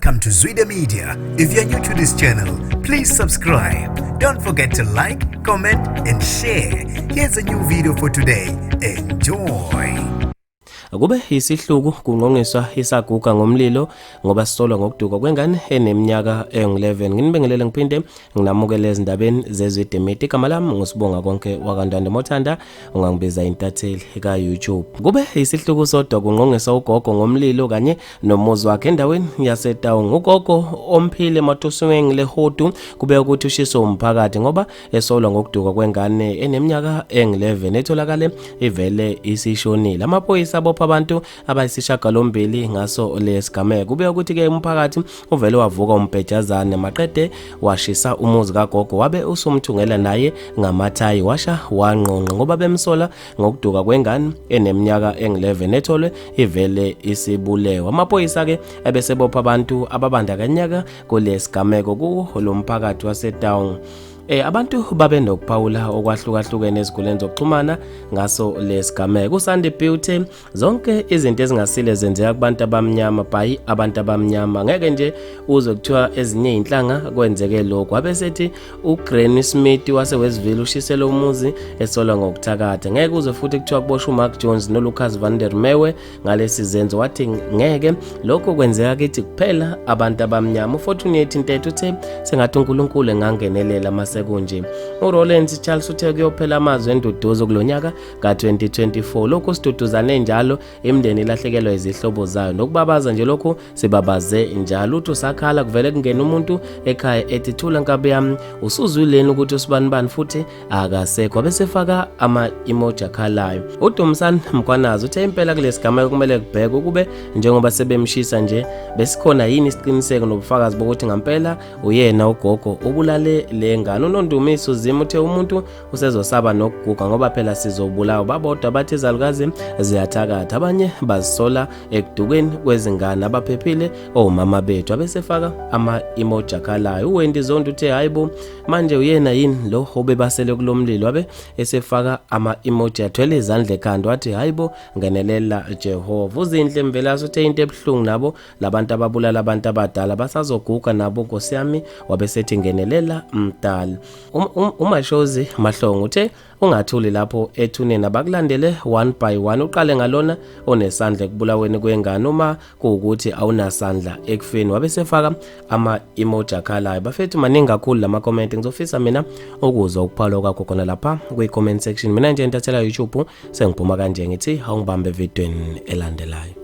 Welcome to zwide-media. If you're new to this channel, please subscribe. Don't forget to like, comment and share. Here's a new video for today. Enjoy. Kube isihluku kunqonqiswa isaguga ngomlilo ngoba sisolwa ngokuduka kwengane eneminyaka engu-11. Nginibingelele ngiphinde nginamukele ezindabeni zezwide-media. Igama lami ngusibonga konke wakandande Mothanda, ungangibiza intatheli ka YouTube. Kube isihluku sodwa kunqonqiswa ugogo ngomlilo kanye nomuzi wakhe endaweni yaseTaung. Ugogo omphile matusweng lehodu kube ukuthi ushiswe umphakathi ngoba esolwa ngokuduka kwengane eneminyaka engu-11 etholakale ivele isishonile. Amaphoyisa abopha abantu abayisishiyagalombili ngaso lesigameko. Kube ukuthi ke umphakathi uvele wavuka umbhejazane maqede washisa umuzi kagogo wabe usumthungela naye ngamathayi washa wanqonqa ngoba bemsola ngokuduka kwengane eneminyaka engu-11 etholwe ivele isibulewe. Amaphoyisa ke ebesebopha abantu ababandakanyeka kulesigameko kuwo lo mphakathi waseTaung. Abantu babe nokuphawula okwahlukahlukene eziguleni zokuxhumana ngaso lesigameko. uSandy Beauty zonke izinto ezingasile zenzeka kubantu abamnyama by abantu abamnyama. Ngeke nje uzwe kuthiwa ezinye inhlanga kwenzeke lokho. Abesethi uGranny Smith waseWestville ushisela umuzi esolwa ngokuthakatha. Ngeke uzwe futhi kuthiwa kuboshwa uMark Jones noLucas van der Merwe ngalesi zenzo. Wathi ngeke lokho kwenzeka kithi kuphela abantu abamnyama. uFortunate Ntethe uthe sengathi uNkulunkulu engangenelela kunje. uRollins Charles uthe kuyophela amazwi enduduzo kulonyaka ka2024. Lokho siduduzane njalo imndeni ilahlekelwa izihlobo zayo nokubabaza nje lokho sibabaze njalo. Uthi usakhala kuvele kungena umuntu ekhaya ethi thula nkabi yami usuzwileni ukuthi usibanibani futhi akasekho abesefaka ama-emoji akhalayo. uDumsani Mkwanazi uthe impela kulesigameko kumele kubhekwe kube njengoba sebemshisa nje besikhona yini isiqiniseko nobufakazi bokuthi ngempela uyena ugogo ubulale le ngane. uNondumiso Zima uthe umuntu usezosaba nokuguga ngoba phela sizobulawa babodwa bathi izalukazi ziyathakatha abanye bazisola ekudukeni kwezingane abaphephile omama bethu abesefaka ama-emoji akhalayo. uWendy Zondo uthe hayibo manje uyena yini lo obebasele kulomlilo abe esefaka ama-emoji athwele izandla ekhanda wathi hayibo ngenelela Jehova. uZinhle Mvelase uthe into ebuhlungu nabo labantu ababulala abantu abadala basazoguga nabo Nkosi yami wabesethi ngenelela mdala. uMashozi Mahlongo uthe ungathuli lapho ethuneni abakulandele one by one uqale ngalona onesandla ekubulaweni kwengane uma kuwukuthi awunasandla ekufeni wabesefaka ama-emoji akhalayo. Bafethu maningi kakhulu lama comment ngizofisa mina ukuzwa ukuphala kwakho khona lapha kwi-comment section. Mina nje ntathela YouTube sengiphuma kanje ngithi awungibambe evidweni elandelayo.